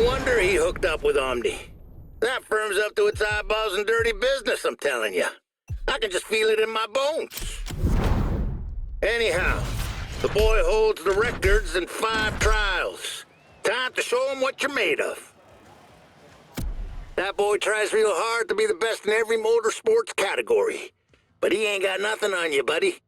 No wonder he hooked up with Omni. That firm's up to its eyeballs in dirty business, I'm telling you. I can just feel it in my bones. Anyhow, the boy holds the records in 5 trials. Time to show him what you're made of. That boy tries real hard to be the best in every motorsports category. But he ain't got nothing on you, buddy.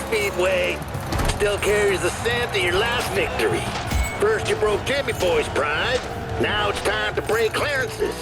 Speedway still carries the scent of your last victory. First you broke Jimmy Boy's pride, now it's time to break Clarence's.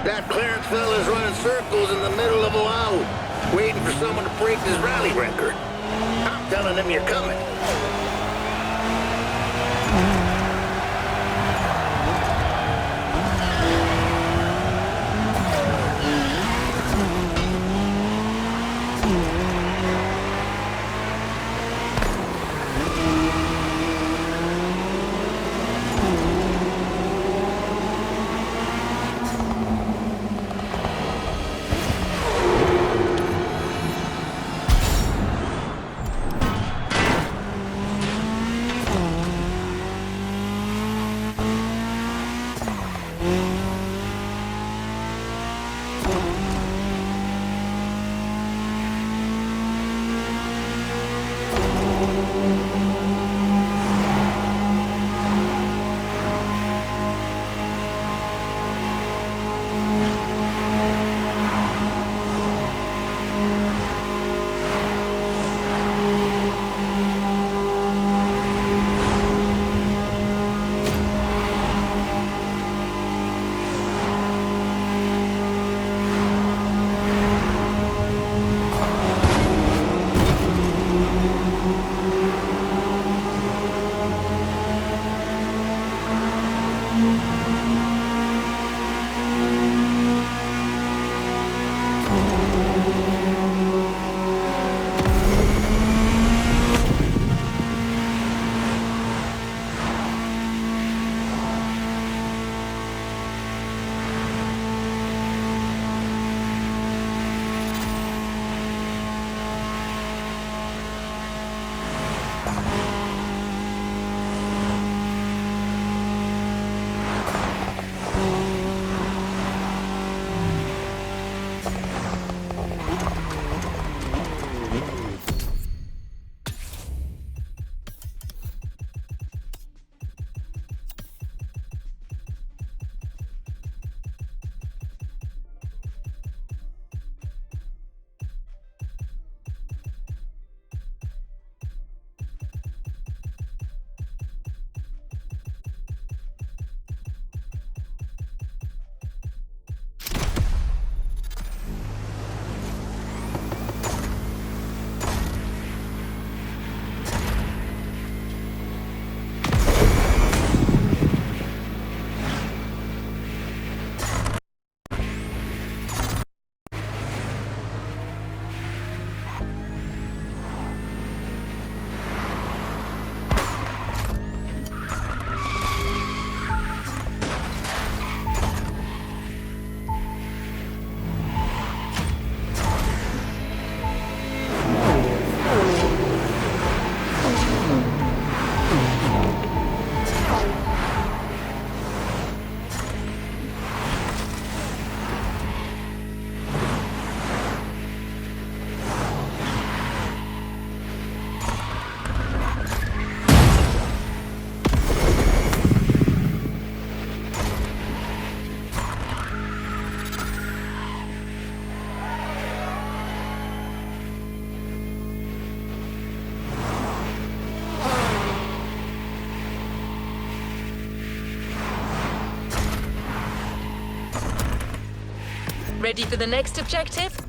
That Clarence fella's running circles in the middle of Oahu, waiting for someone to break his rally record. I'm telling him you're coming. Ready for the next objective?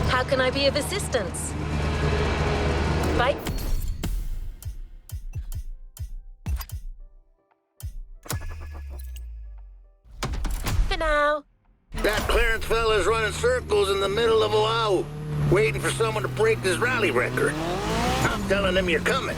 How can I be of assistance? Bye. For now. That Clarence fella's running circles in the middle of Oahu, waiting for someone to break this rally record. I'm telling him you're coming.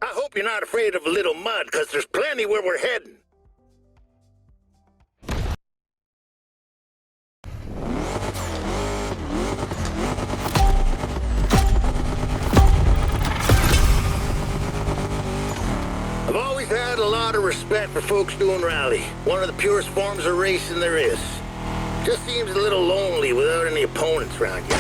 I hope you're not afraid of a little mud, because there's plenty where we're heading. I've always had a lot of respect for folks doing rally. One of the purest forms of racing there is. Just seems a little lonely without any opponents around you.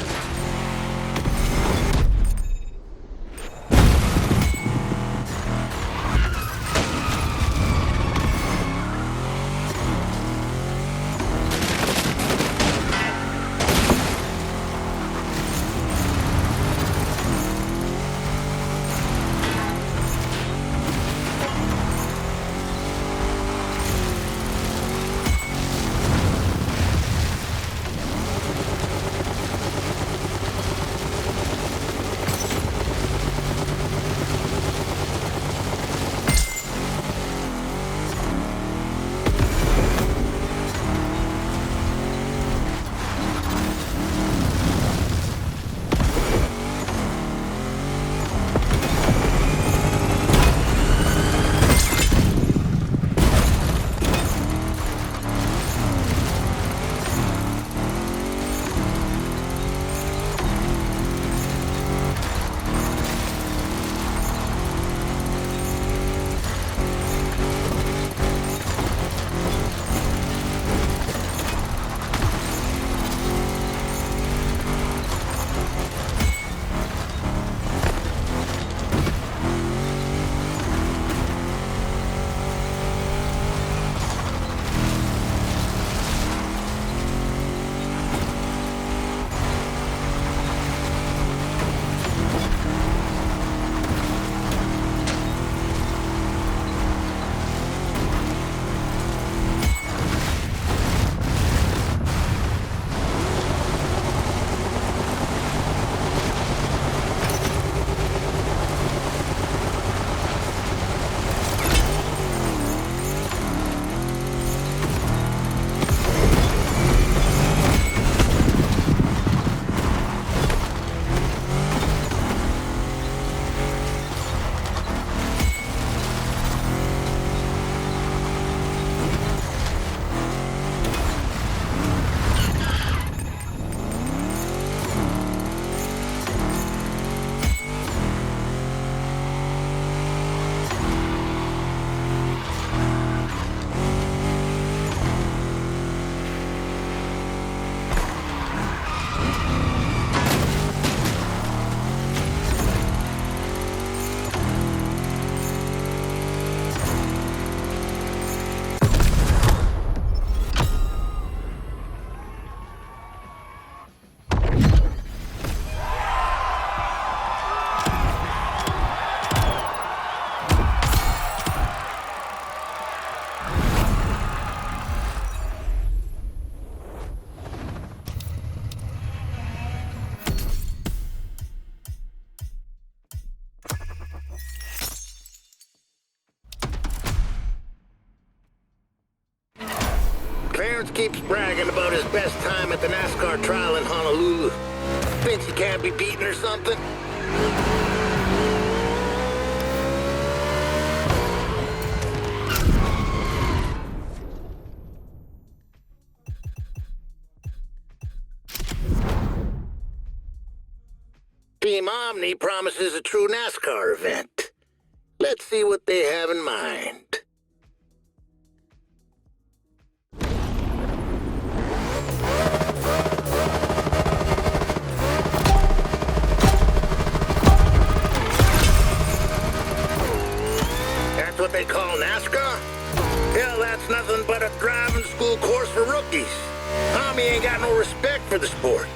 Clarence keeps bragging about his best time at the NASCAR trial in Honolulu. Thinks he can't be beaten or something? Team Omni promises a true NASCAR event. Let's see what they have in mind. That's what they call NASCAR? Hell, that's nothing but a driving school course for rookies. Tommy ain't got no respect for the sport.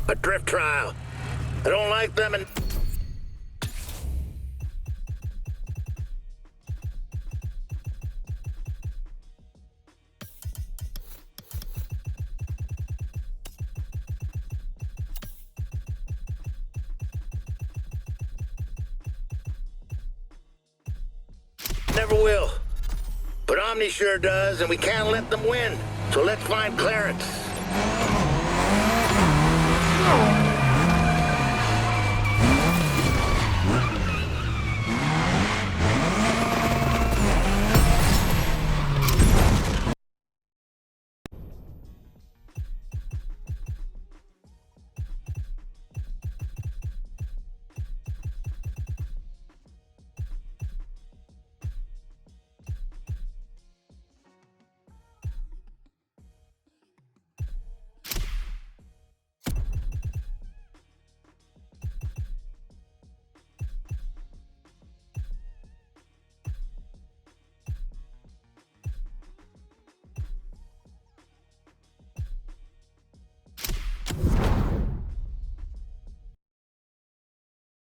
A drift trial. I don't like them and... Never will. But Omni sure does, and we can't let them win. So let's find Clarence.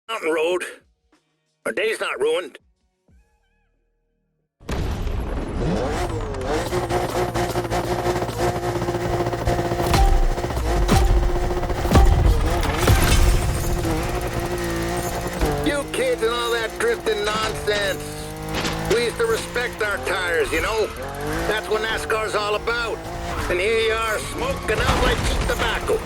Mountain road. Our day's not ruined. You kids and all that drifting nonsense. We used to respect our tires, you know? That's what NASCAR's all about. And here you are, smoking out like cheap tobacco.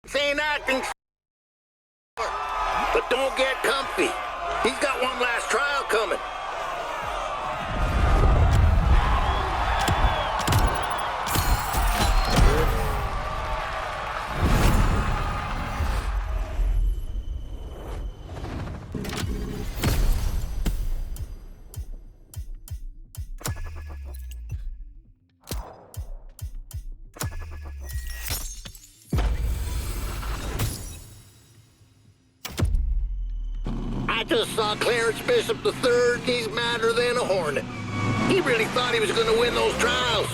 This ain't acting, but don't get comfy. He's got one last trial coming. I just saw Clarence Bishop III. He's madder than a hornet. He really thought he was going to win those trials.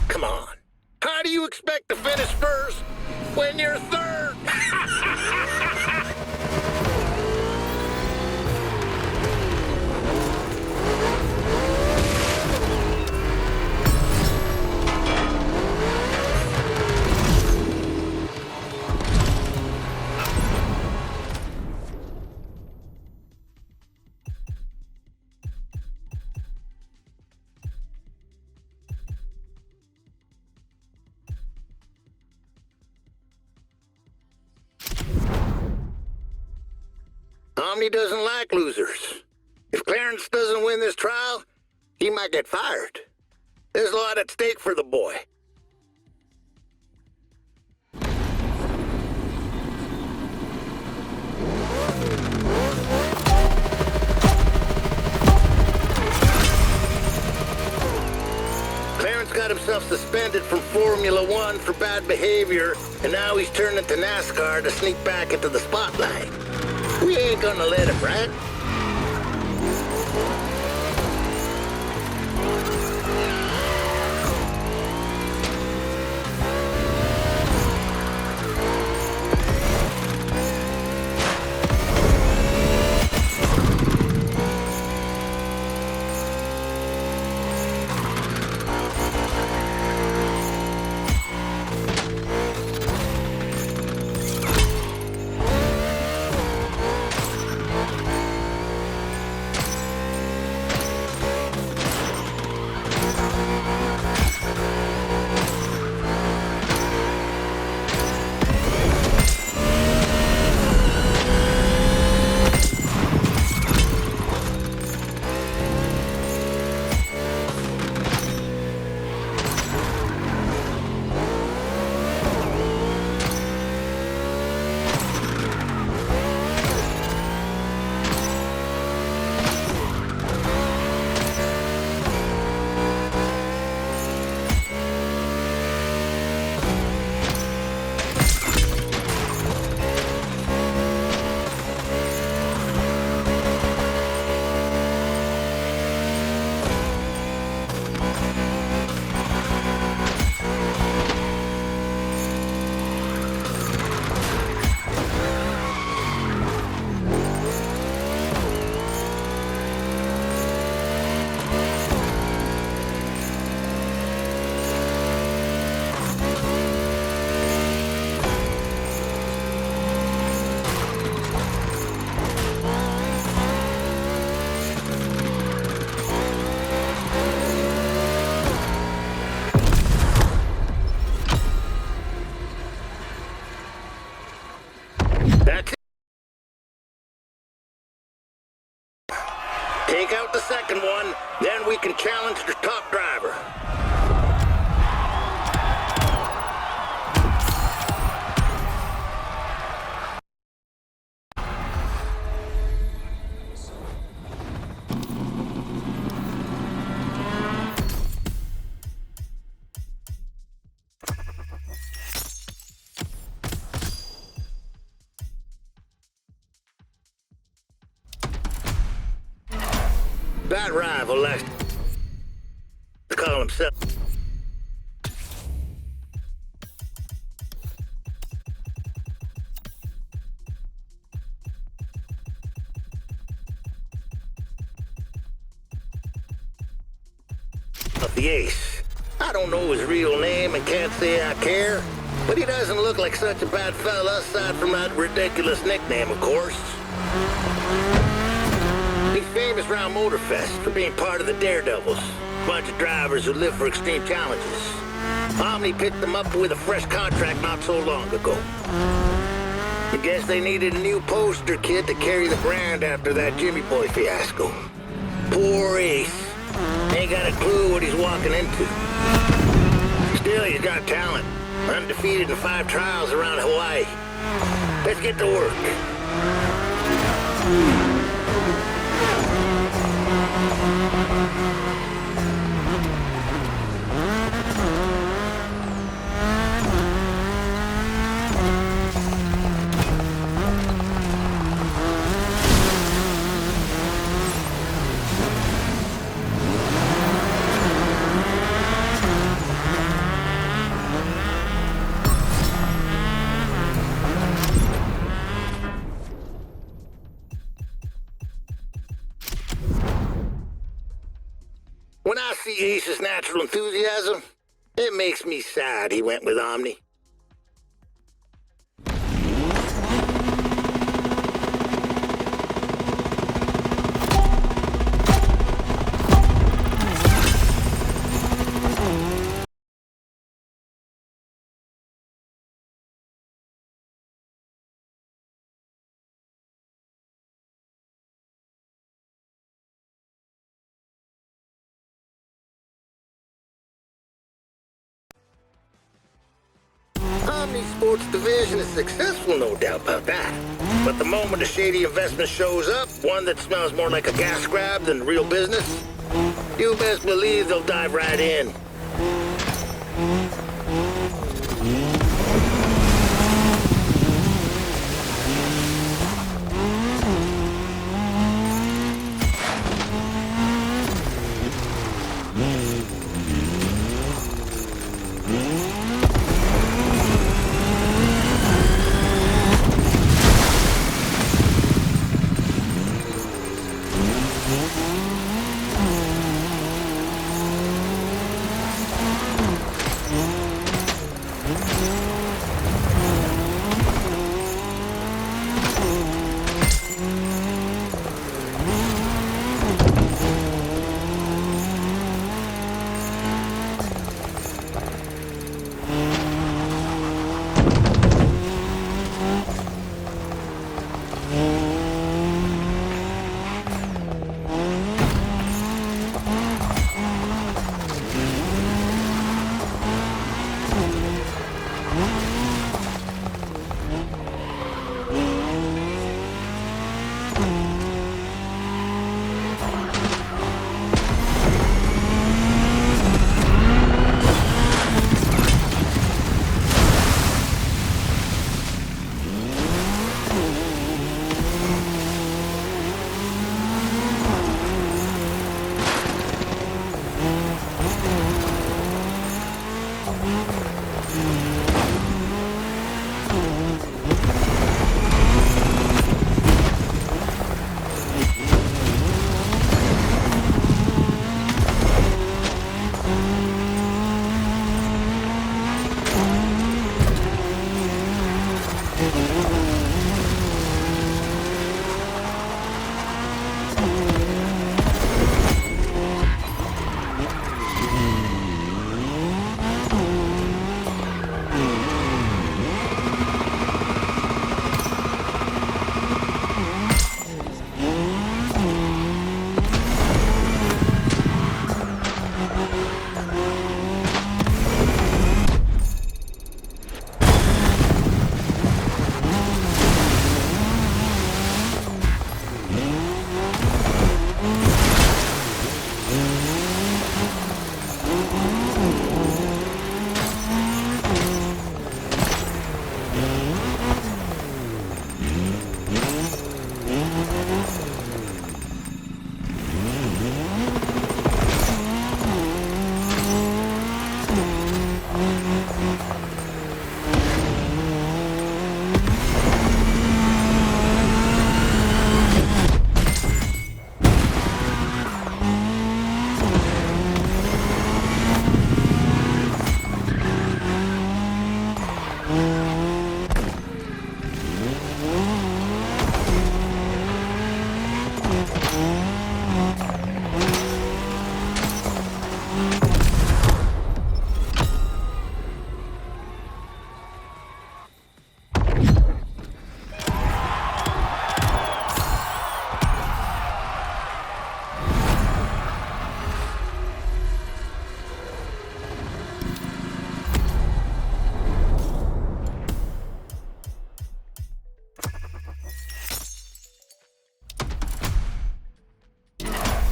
Come on. How do you expect to finish first when you're third? Omni doesn't like losers. If Clarence doesn't win this trial, he might get fired. There's a lot at stake for the boy. Clarence got himself suspended from Formula One for bad behavior, and now he's turning to NASCAR to sneak back into the spotlight. We ain't gonna let him, right? That's it. Take out the second one, then we can challenge the top driver. That rival likes to call himself the Ace. I don't know his real name and can't say I care, but he doesn't look like such a bad fella aside from that ridiculous nickname, of course. He's famous around Motorfest for being part of the Daredevils, a bunch of drivers who live for extreme challenges. Omni picked them up with a fresh contract not so long ago. I guess they needed a new poster kid to carry the brand after that Jimmy Boy fiasco. Poor Ace. Ain't got a clue what he's walking into. Still, he's got talent. Undefeated in 5 trials around Hawaii. Let's get to work. When I see Ace's natural enthusiasm, it makes me sad he went with Omni. Army sports division is successful, no doubt about that. But the moment a shady investment shows up, one that smells more like a gas grab than real business, you best believe they'll dive right in.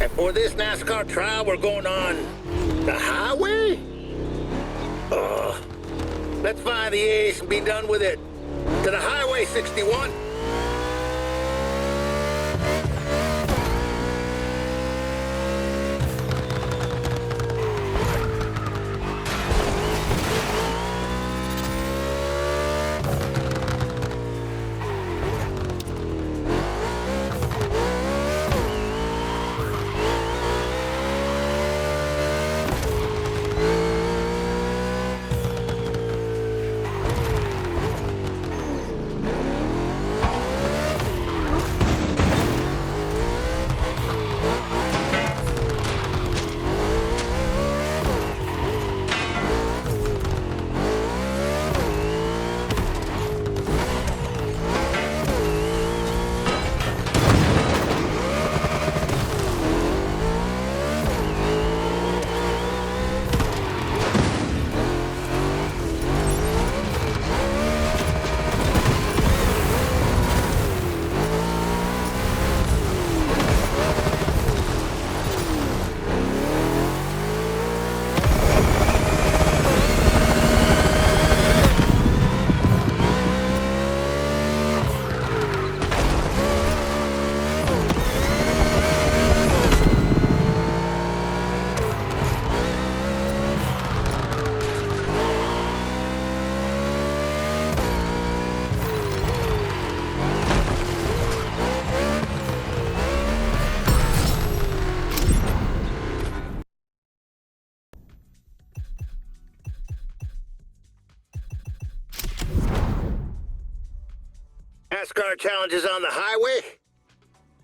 And for this NASCAR trial, we're going on the highway? Let's find the ace and be done with it. To the Highway 61. NASCAR challenges on the highway?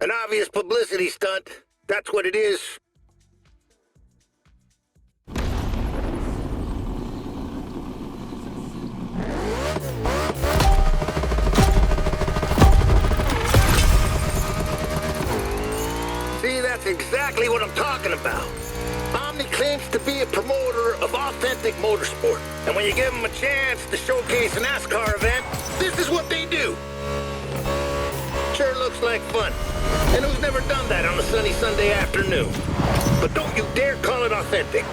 An obvious publicity stunt. That's what it is. See, that's exactly what I'm talking about. Omni claims to be a promoter of authentic motorsport. And when you give them a chance to showcase a NASCAR event, this is what they do. Sure looks like fun. And who's never done that on a sunny Sunday afternoon? But don't you dare call it authentic.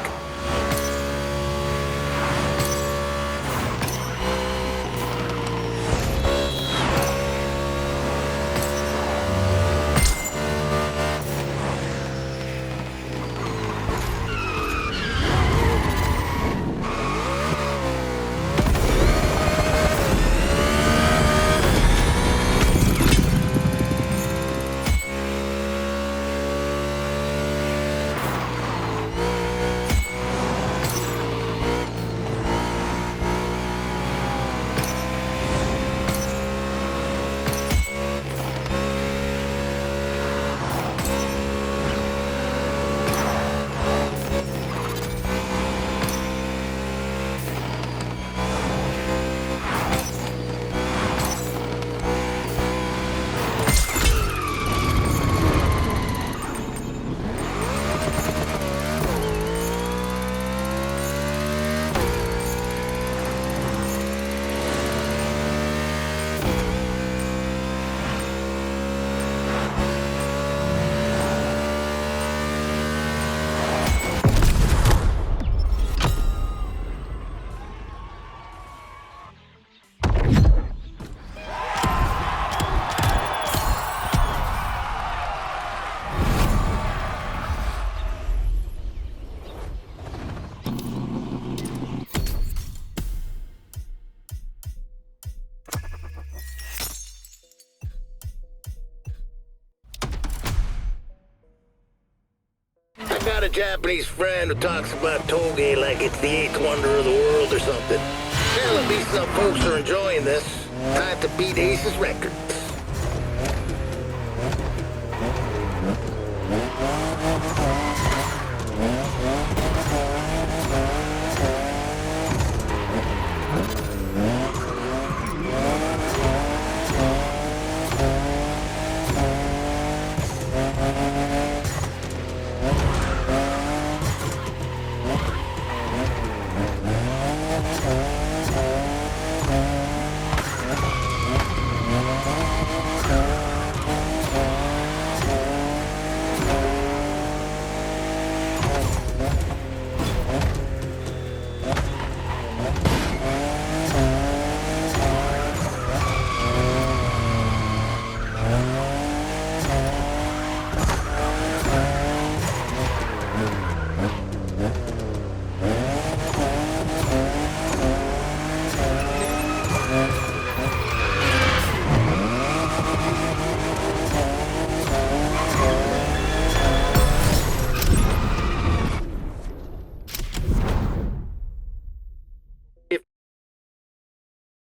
I got a Japanese friend who talks about Toge like it's the eighth wonder of the world or something. Well, at least some folks are enjoying this. Time to beat Ace's record.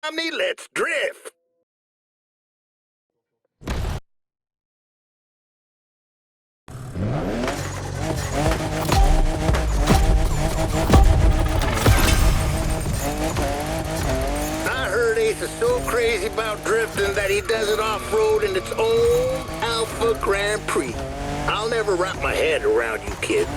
Omni, let's drift! I heard Ace is so crazy about drifting that he does it off-road in its own Alpha Grand Prix. I'll never wrap my head around you kids.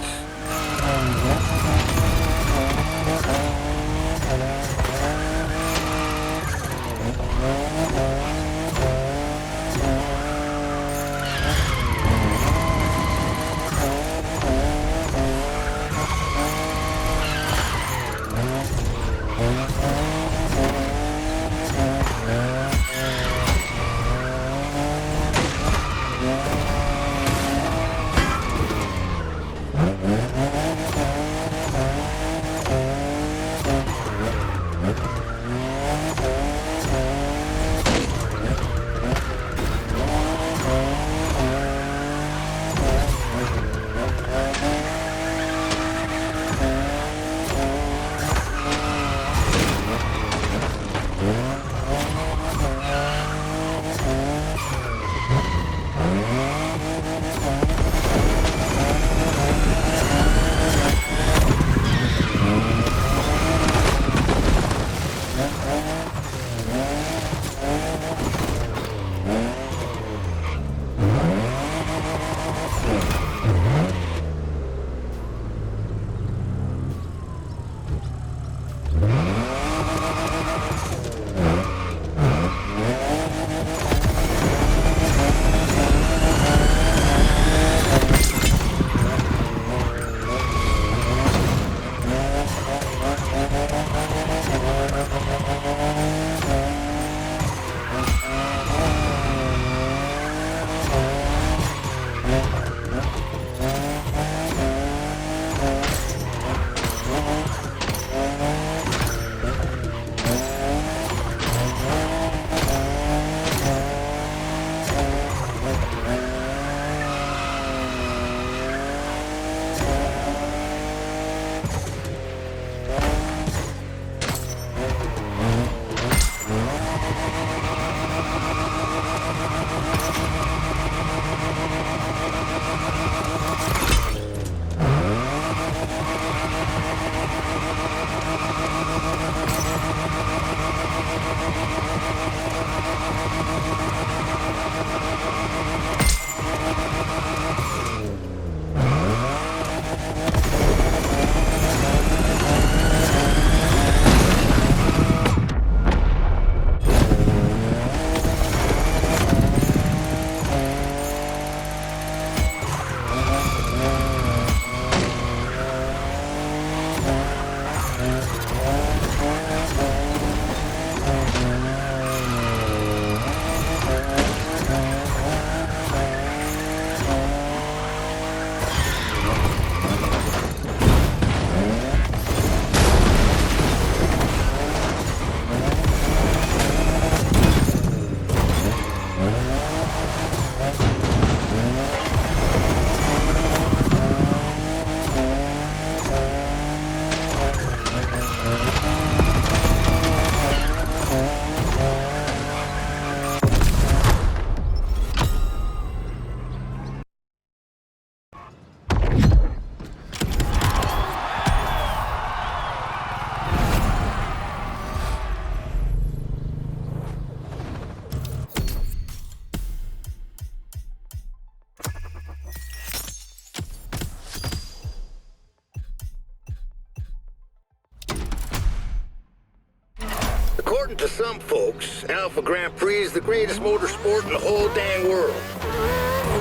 According to some folks, Alpha Grand Prix is the greatest motorsport in the whole dang world.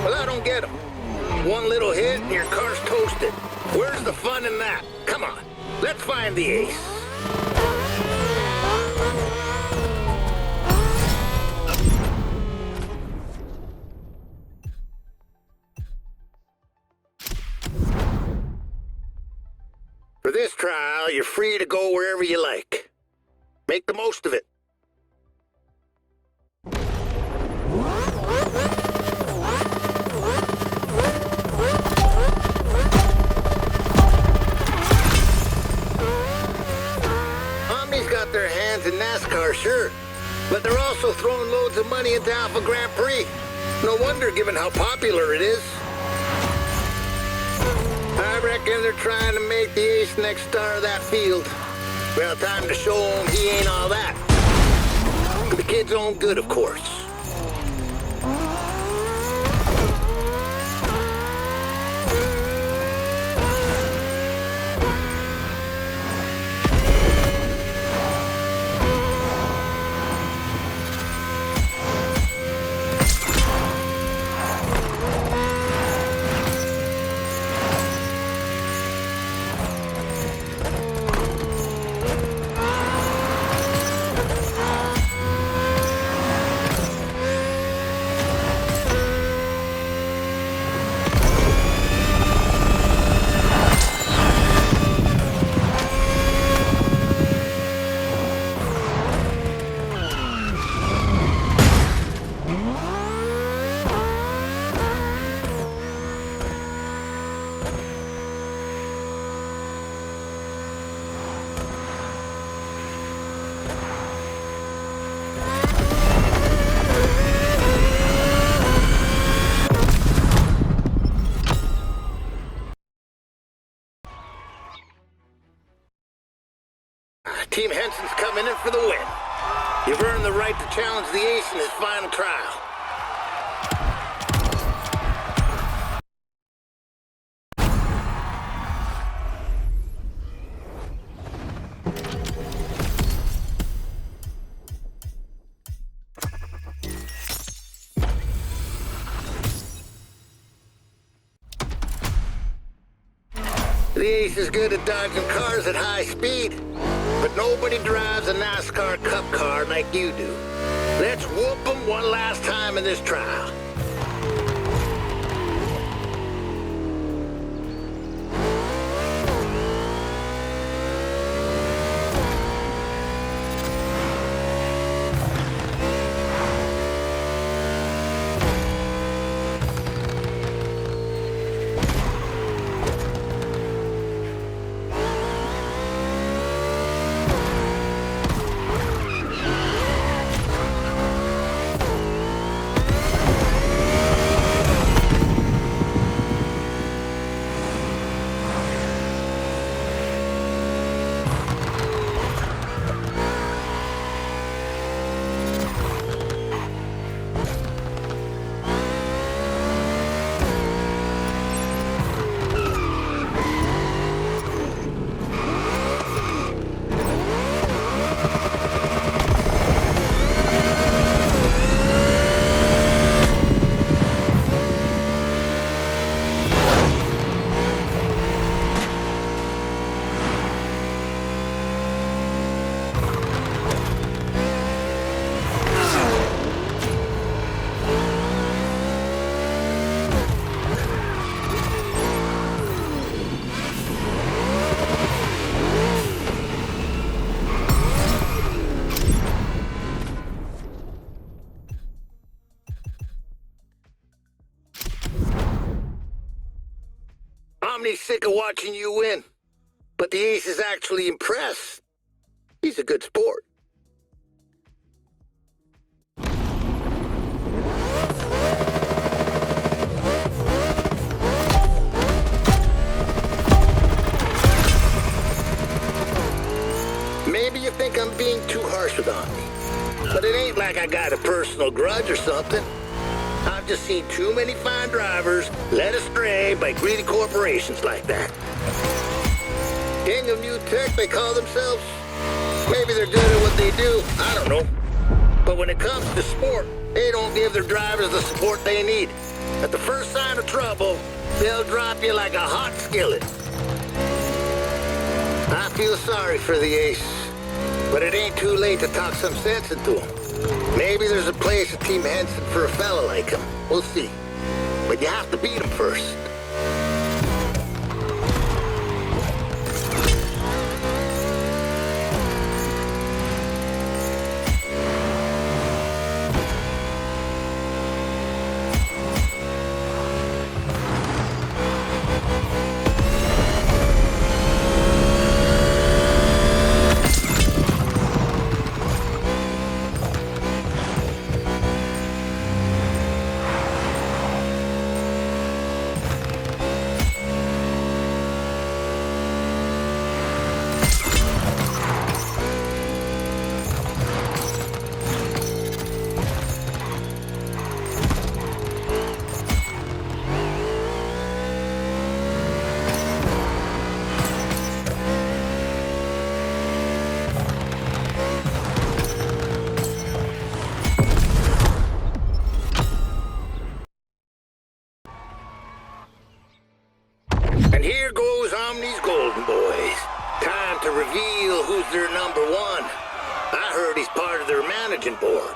Well, I don't get them. One little hit and your car's toasted. Where's the fun in that? Come on, let's find the ace. For this trial, you're free to go wherever you like. Make the most of it. Omni's got their hands in NASCAR, sure, but they're also throwing loads of money into Alpha Grand Prix. No wonder, given how popular it is. I reckon they're trying to make the ace next star of that field. Well, time to show him he ain't all that. For the kid's own good, of course. Team Henson's coming in for the win. You've earned the right to challenge the ace in his final trial. The ace is good at dodging cars at high speed, but nobody drives a NASCAR Cup car like you do. Let's whoop them one last time in this trial. Omni's sick of watching you win, but the ace is actually impressed. He's a good sport. Maybe you think I'm being too harsh with Omni, but it ain't like I got a personal grudge or something. I've just seen too many fine drivers led astray by greedy corporations like that. King of New Tech, they call themselves? Maybe they're good at what they do, I don't know. But when it comes to sport, they don't give their drivers the support they need. At the first sign of trouble, they'll drop you like a hot skillet. I feel sorry for the ace, but it ain't too late to talk some sense into him. Maybe there's a place at Team Henson for a fella like him. We'll see. But you have to beat him first. And here goes Omni's Golden Boys. Time to reveal who's their number one. I heard he's part of their managing board.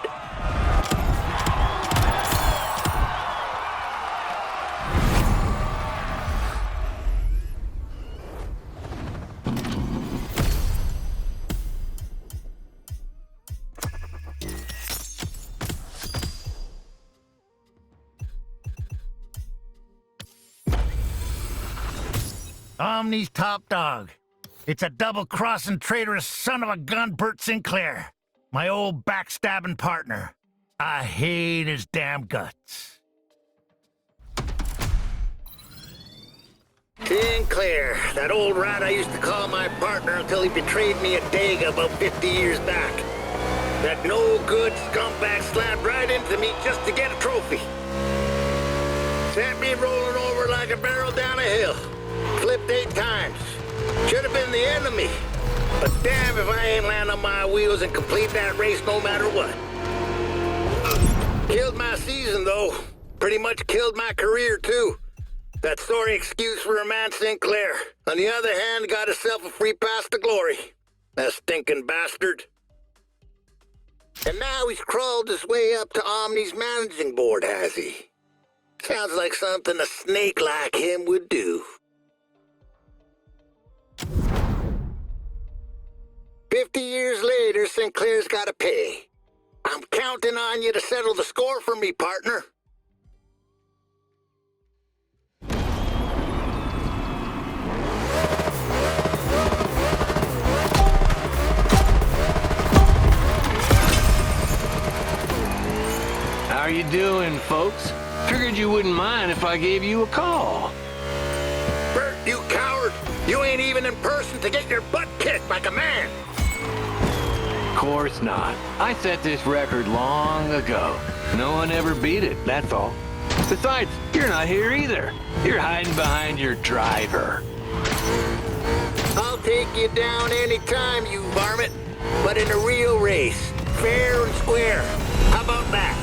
Omni's top dog. It's a double-crossing traitorous son of a gun, Bert Sinclair. My old backstabbing partner. I hate his damn guts. Sinclair, that old rat I used to call my partner until he betrayed me at Dega about 50 years back. That no-good scumbag slapped right into me just to get a trophy. Sent me rolling over like a barrel down a hill. Flipped 8 times. Should have been the enemy. But damn if I ain't land on my wheels and complete that race no matter what. Killed my season, though. Pretty much killed my career, too. That sorry excuse for a man Sinclair. On the other hand, got himself a free pass to glory. That stinking bastard. And now he's crawled his way up to Omni's managing board, has he? Sounds like something a snake like him would do. 50 years later, Sinclair's gotta pay. I'm counting on you to settle the score for me, partner. How you doing, folks? Figured you wouldn't mind if I gave you a call. Bert, you coward! You ain't even in person to get your butt kicked like a man! Of course not. I set this record long ago. No one ever beat it, that's all. Besides, you're not here either. You're hiding behind your driver. I'll take you down anytime, you varmint. But in a real race, fair and square. How about that?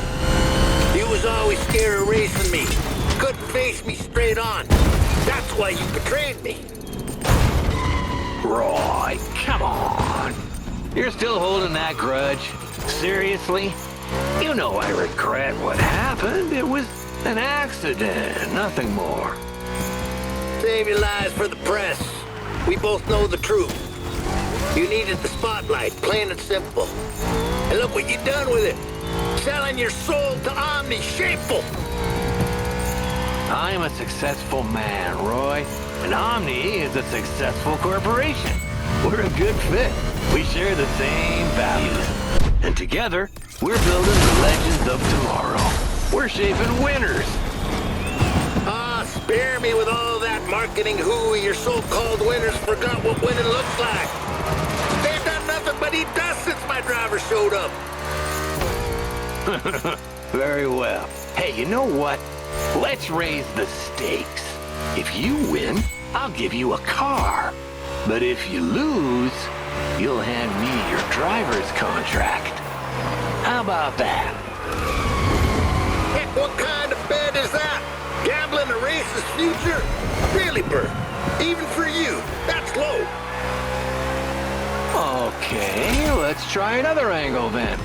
You was always scared of racing me. Couldn't face me straight on. That's why you betrayed me. Roy, come on. You're still holding that grudge? Seriously? You know I regret what happened. It was an accident, nothing more. Save your lies for the press. We both know the truth. You needed the spotlight, plain and simple. And look what you done with it. Selling your soul to Omni, shameful. I'm a successful man, Roy. And Omni is a successful corporation. We're a good fit. We share the same values. And together, we're building the legends of tomorrow. We're shaping winners. Ah, spare me with all that marketing hooey. Your so-called winners forgot what winning looks like. They've done nothing but eat dust since my driver showed up. Very well. Hey, you know what? Let's raise the stakes. If you win, I'll give you a car. But if you lose, you'll hand me your driver's contract. How about that? Heck, what kind of bet is that? Gambling a race's future? Really, Bert? Even for you, that's low. Okay, let's try another angle then.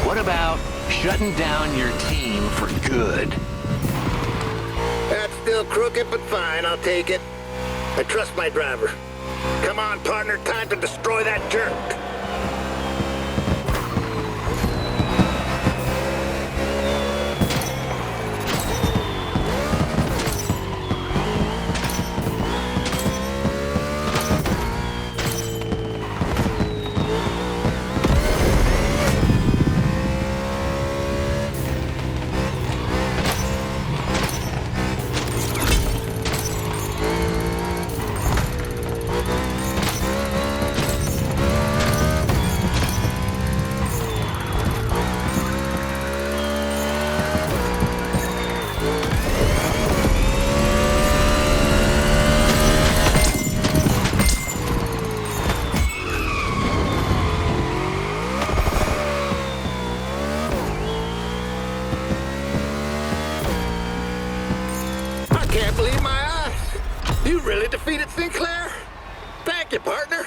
What about shutting down your team for good? That's still crooked, but fine, I'll take it. I trust my driver. Come on, partner, time to destroy that jerk. Can't believe my eyes. You really defeated Sinclair? Thank you, partner.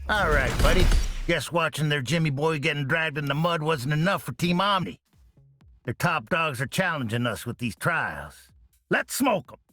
All right, buddy. Guess watching their Jimmy boy getting dragged in the mud wasn't enough for Team Omni. Their top dogs are challenging us with these trials. Let's smoke them.